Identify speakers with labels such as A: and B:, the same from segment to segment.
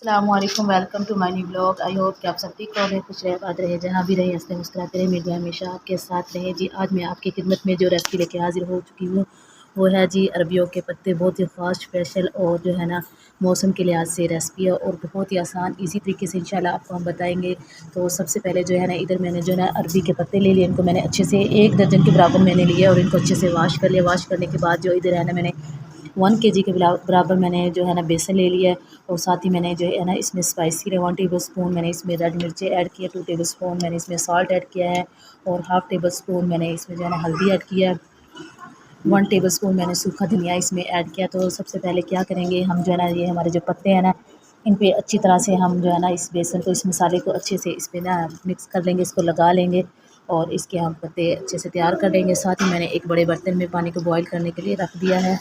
A: अस्सलामुअलैकुम, welcome to my new blog. I hope कि आप सब ठीक रहोगे, खुश रहे, आबाद रहे, जहाँ भी रहे, हंसते मुस्कुराते रहे। मेरी दुआ हमेशा आपके साथ रहे। जी, आज मैं आपकी खिदमत में जो रेसिपी लेके हाजिर हो चुकी हूँ वो है जी अरबियों के पत्ते। बहुत ही ख़ास, स्पेशल और जो है ना मौसम के लिहाज से रेसिपी है और बहुत ही आसान इसी तरीके से इंशाल्लाह आपको हम बताएंगे। तो सबसे पहले जो है ना इधर मैंने जो है ना अरबी के पत्ते ले लिए। इनको मैंने अच्छे से 1 दर्जन के बराबर मैंने लिए और इनको अच्छे से वॉश कर लिया। वॉश करने के बाद जो इधर है ना मैंने 1 केजी के बराबर मैंने जो है ना बेसन ले लिया है और साथ ही मैंने जो है ना इसमें स्पाइसी 1 टेबल स्पून मैंने इसमें रेड मिर्ची ऐड किया, 2 टेबल स्पून मैंने इसमें सॉल्ट ऐड किया है और हाफ़ टेबल स्पून मैंने इसमें जो है ना हल्दी ऐड किया है। 1 टेबल स्पून मैंने सूखा धनिया इसमें ऐड किया। तो सबसे पहले क्या करेंगे हम जो है ना ये हमारे जो पत्ते हैं ना इन पे अच्छी तरह से हम जो है ना इस बेसन को, इस मसाले को अच्छे से इस पे ना मिक्स कर लेंगे, इसको लगा लेंगे और इसके हम पत्ते अच्छे से तैयार कर लेंगे। साथ ही मैंने एक बड़े बर्तन में पानी को बॉईल करने के लिए रख दिया है।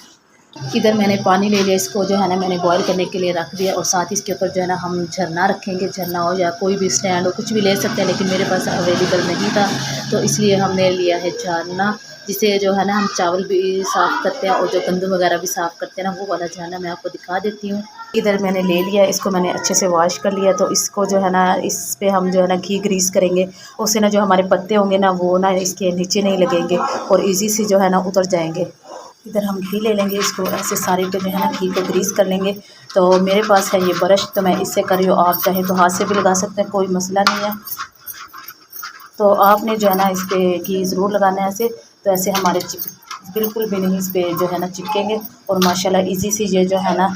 A: इधर मैंने पानी ले लिया, इसको जो है ना मैंने बॉईल करने के लिए रख दिया और साथ ही इसके ऊपर जो है ना हम झरना रखेंगे। झरना हो या कोई भी स्टैंड हो, कुछ भी ले सकते हैं, लेकिन मेरे पास अवेलेबल नहीं था तो इसलिए हमने लिया है झरना, जिसे जो है ना हम चावल भी साफ़ करते हैं और जो गंदम वगैरह भी साफ़ करते हैं ना, वो वाला झरना मैं आपको दिखा देती हूँ। इधर मैंने ले लिया, इसको मैंने अच्छे से वॉश कर लिया। तो इसको जो है ना इस पे हम जो है ना घी ग्रीस करेंगे, उससे ना जो हमारे पत्ते होंगे ना वो ना इसके नीचे नहीं लगेंगे और ईज़ी से जो है ना उतर जाएंगे। इधर हम घी ले लेंगे, इसको ऐसे सारे पे जो है ना घी को ग्रीस कर लेंगे। तो मेरे पास है ये ब्रश, तो मैं इससे कर रही हूँ, आप चाहे तो हाथ से भी लगा सकते हैं, कोई मसला नहीं है। तो आपने जो है ना इस पर घी ज़रूर लगाना है ऐसे, तो ऐसे हमारे बिल्कुल भी नहीं इस पर जो है ना चिपकेंगे और माशाल्लाह इजी से ये जो है ना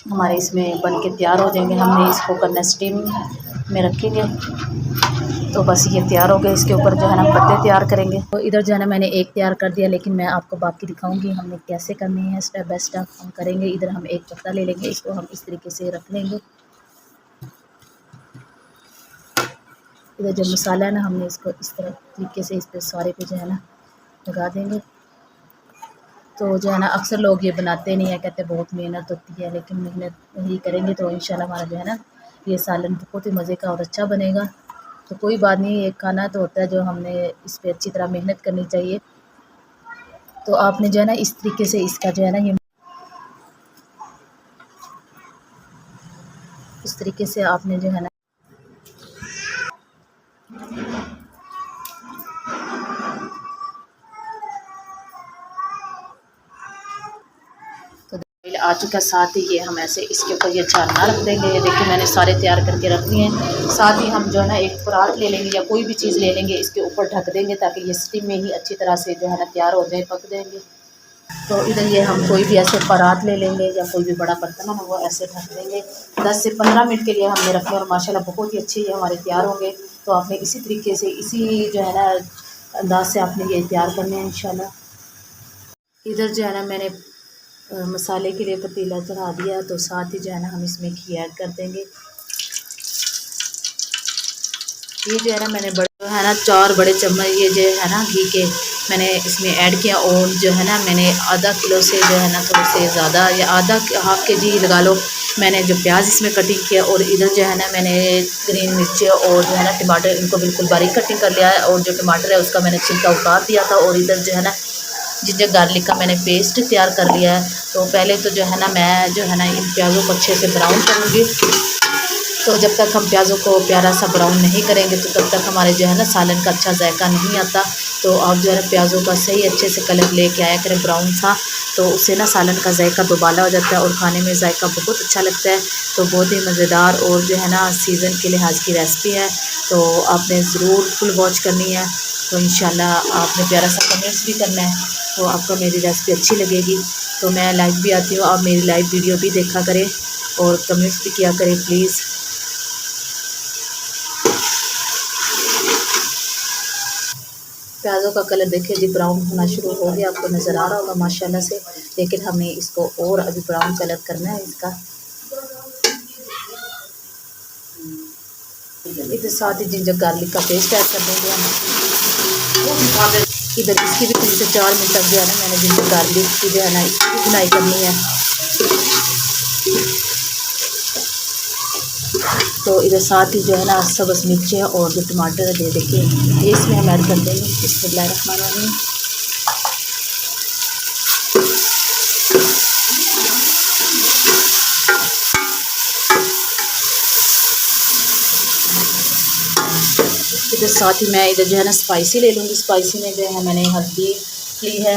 A: हमारे इसमें बन के तैयार हो जाएंगे। हमने इसको करना स्टीम में रखेंगे। तो बस ये तैयार हो गए, इसके ऊपर जो है ना पत्ते तैयार करेंगे। तो इधर जो है ना मैंने एक तैयार कर दिया, लेकिन मैं आपको बाकी दिखाऊंगी हमने कैसे करनी है, स्टेप बाय स्टेप हम करेंगे। इधर हम एक पत्ता ले लेंगे, इसको हम इस तरीके से रख लेंगे। इधर जो मसाला है ना हमने इसको इस तरह तरीके से इस पर सारे पे जो है ना लगा देंगे। तो जो है ना अक्सर लोग ये बनाते नहीं है, कहते बहुत मेहनत होती है, लेकिन मेहनत नहीं करेंगे तो इंशाल्लाह हमारा जो है ना ये सालन बहुत ही मज़े का और अच्छा बनेगा। तो कोई बात नहीं, एक खाना तो होता है जो हमने इस पे अच्छी तरह मेहनत करनी चाहिए। तो आपने जो है ना इस तरीके से इसका जो है ना ये इस तरीके से आपने जो है ना तो ऑयल आ चुका, साथ ही ये हम ऐसे इसके ऊपर ये झरना रख देंगे। ये देखिए मैंने सारे तैयार करके रख दिए हैं। साथ ही हम जो है ना एक परात ले लेंगे या कोई भी चीज़ ले लेंगे, इसके ऊपर ढक देंगे ताकि ये स्टीम में ही अच्छी तरह से जो है ना तैयार हो जाए, पक जाएंगे। तो इधर ये हम कोई भी ऐसे परात ले लेंगे या कोई भी बड़ा बर्तन हो वो ऐसे ढक देंगे। 10 से 15 मिनट के लिए हमने रखे और माशाल्लाह बहुत ही अच्छे ये हमारे तैयार होंगे। तो आपने इसी तरीके से इसी जो है ना अंदाज से आपने ये तैयार करने हैं इंशाल्लाह। इधर जो है ना मैंने मसाले के लिए पतीला चढ़ा दिया, तो साथ ही जो है ना हम इसमें घी ऐड कर देंगे। ये जो है ना मैंने बड़े जो है ना 4 बड़े चम्मच ये जो है ना घी के मैंने इसमें ऐड किया और जो है ना मैंने आधा किलो से जो है ना थोड़े से ज़्यादा या आधा हाफ़ के जी लगा लो, मैंने जो प्याज इसमें कटिंग किया और इधर जो है ना मैंने ग्रीन मिर्ची और जो है ना टमाटर इनको बिल्कुल बारीक कटिंग कर लिया है और जो टमाटर है उसका मैंने छिलका उतार दिया था और इधर जो है ना जिंजर गार्लिक का मैंने पेस्ट तैयार कर लिया है। तो पहले तो जो है ना मैं जो है ना इन प्याज़ों को अच्छे से ब्राउन करूँगी। तो जब तक हम प्याज़ों को प्यारा सा ब्राउन नहीं करेंगे तो तब तक हमारे जो है ना सालन का अच्छा जायका नहीं आता। तो आप जो है ना प्याज़ों का सही अच्छे से कलर लेके आया करें ब्राउन सा, तो उससे ना सालन का जायका दोबाला हो जाता है और खाने में जायका बहुत अच्छा लगता है। तो बहुत ही मज़ेदार और जो है ना सीज़न के लिहाज की रेसिपी है, तो आपने ज़रूर फुल वॉच करनी है। तो इंशाल्लाह आपने प्यारा सा कमेंट्स भी करना है, तो आपको मेरी रेसिपी अच्छी लगेगी। तो मैं लाइव भी आती हूँ, आप मेरी लाइव वीडियो भी देखा करें और कमेंट्स भी किया करें प्लीज़। प्याज़ों का कलर देखिए जी ब्राउन होना शुरू हो गया, आपको नज़र आ रहा होगा माशाल्लाह से, लेकिन हमें इसको और अभी ब्राउन कलर करना है इसका। इधर साथ ही जिंजर गार्लिक का पेस्ट ऐड कर देंगे हम। इधर इसकी भी 3 से 4 मिनट तक जो है ना मैंने जिंजर गार्लिक की जो है ना इसकी भी भुनाई करनी है। तो इधर साथ ही जो है ना सब्ज़ मिर्चें और जो टमाटर है देखिए ये इसमें हम ऐड कर देंगे। बिस्मिल्लाहिर्रहमानिर्रहीम। इधर साथ ही मैं इधर जो है ना स्पाइसी ले लूँगी। स्पाइसी में जो है मैंने हल्दी ली है,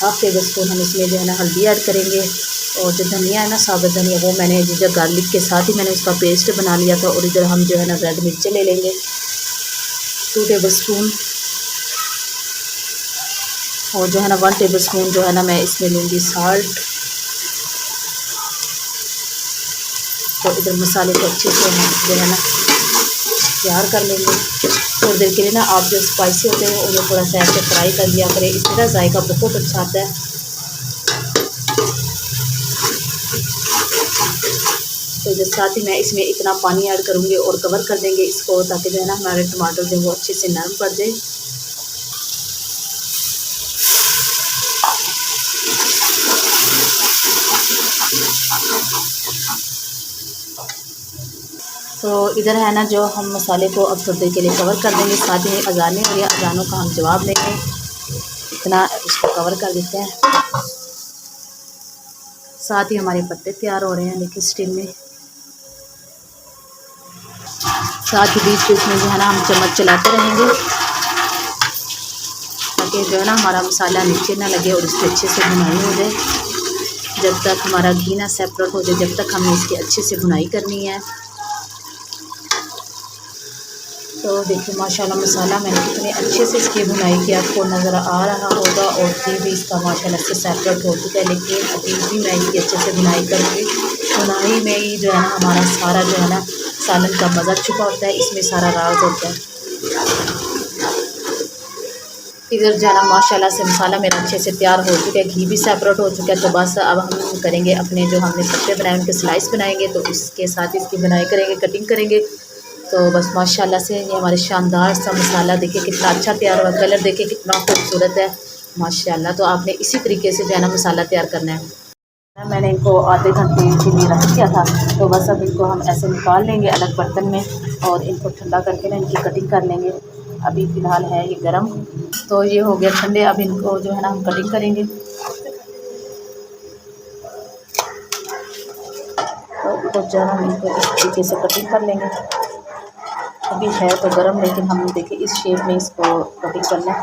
A: 1/2 टेबल स्पून हम इसमें जो है ना हल्दी ऐड करेंगे। और जो धनिया है ना साबुत धनिया, वो मैंने जिधर गार्लिक के साथ ही मैंने उसका पेस्ट बना लिया था। और इधर हम जो है ना रेड मिर्चें ले लेंगे 2 टेबल स्पून। और जो है ना 1 टेबल स्पून जो है ना मैं इसमें लूँगी साल्ट। तो इधर मसाले को अच्छे से हम जो है ना तैयार कर लेंगे। थोड़ी देर के लिए ना आप जो स्पाइसी होते हैं उन्हें थोड़ा सा ऐसे फ्राई कर लिया करें, इससे ना जायका बहुत अच्छा आता है। तो इधर साथ ही मैं इसमें इतना पानी ऐड करूँगी और कवर कर देंगे इसको, ताकि जो है ना हमारे टमाटर जो है वो अच्छे से नरम पड़ जाए। तो इधर है ना जो हम मसाले को अब थोड़ी देर के लिए कवर कर देंगे। साथ ही अजानें हो रही है, अजानों का हम जवाब देंगे, इतना इसको कवर कर देते हैं। साथ ही हमारे पत्ते तैयार हो रहे हैं देखिए स्टीम में। साथ ही बीच बीच में जो है ना हम चम्मच चलाते रहेंगे, ताकि जो है ना हमारा मसाला नीचे ना लगे और इसकी अच्छे से भुनाई हो जाए। जब तक हमारा घी ना सेपरेट हो जाए, जब तक हमें इसकी अच्छे से भुनाई करनी है। तो देखिए माशाल्लाह मसाला मैंने कितने अच्छे से इसकी भुनाई की आपको नज़र आ रहा होगा। और घी भी इसका माशाल्लाह से सेपरेट हो चुका है, लेकिन अभी भी मैं इसकी अच्छे से भुनाई करूँगी। भुनाई में ही जो है ना हमारा सारा जो है ना सालन का मज़ा छुपा होता है, इसमें सारा राज होता है। इधर जो है ना माशाल्लाह से मसाला मेरा अच्छे से तैयार हो चुका है, घी भी सेपरेट हो चुका है। तो बस अब हम करेंगे अपने जो हमने पत्ते बनाए उनके स्लाइस बनाएंगे, तो इसके साथ इसकी बुनाई करेंगे, कटिंग करेंगे। तो बस माशाल्लाह से ये हमारे शानदार सा मसाला देखिए कितना अच्छा तैयार हुआ, कलर देखिए कितना खूबसूरत है माशाल्लाह। तो आपने इसी तरीके से जो है ना मसाला तैयार करना है। मैंने इनको आधे घंटे के लिए रख दिया था, तो बस अब इनको हम ऐसे निकाल लेंगे अलग बर्तन में और इनको ठंडा करके ना इनकी कटिंग कर लेंगे। अभी फ़िलहाल है ये गर्म, तो ये हो गया ठंडे। अब इनको जो है ना हम कटिंग करेंगे। तो जो है हम इनको इस तरीके से कटिंग कर लेंगे। अभी है तो गर्म, लेकिन हम देखिए इस शेप में इसको कटिंग करना है।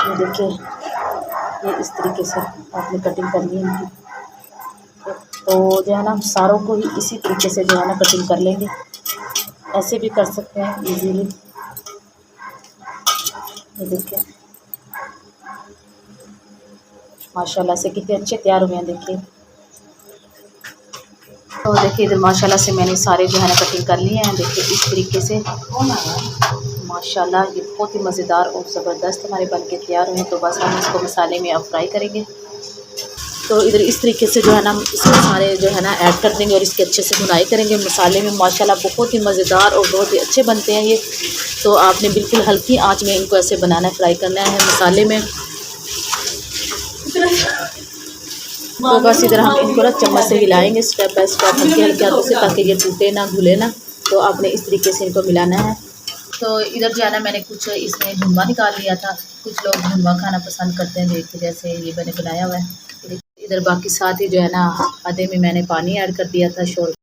A: ये देखिए ये इस तरीके से आपने कटिंग करनी है इनकी। तो जो है ना हम सारों को ही इसी तरीके से जो है ना कटिंग कर लेंगे। ऐसे भी कर सकते हैं इजीली। ये देखिए माशाल्लाह से कितने अच्छे तैयार हुए हैं देखिए। तो देखिए इधर माशाल्लाह से मैंने सारे जो है ना कटिंग कर लिए हैं देखिए इस तरीके से। माशाल्लाह ये बहुत ही मज़ेदार और ज़बरदस्त हमारे बन के तैयार हुए हैं। तो बस हम इसको मसाले में अब फ्राई करेंगे। तो इधर इस तरीके से जो है ना इसमें सारे जो है ना ऐड कर देंगे और इसके अच्छे से भुनाई करेंगे मसाले में। माशाल्लाह बहुत ही मज़ेदार और बहुत ही अच्छे बनते हैं ये। तो आपने बिल्कुल हल्की आंच में इनको ऐसे बनाना है, फ्राई करना है मसाले में। तो बस इधर हम इनको ना चम्मच से हिलाएंगे स्टेप बाय स्टेप, हल्के हल्के हाथों से, ताकि ये टूटे ना घुले ना। तो आपने इस तरीके से इनको मिलाना है। तो इधर जो है ना मैंने कुछ इसमें भुनवा निकाल लिया था। कुछ लोग भुनवा खाना पसंद करते हैं, देखिए जैसे ये मैंने बनाया हुआ है। इधर बाकी साथ ही जो है ना आधे में मैंने पानी ऐड कर दिया था शोर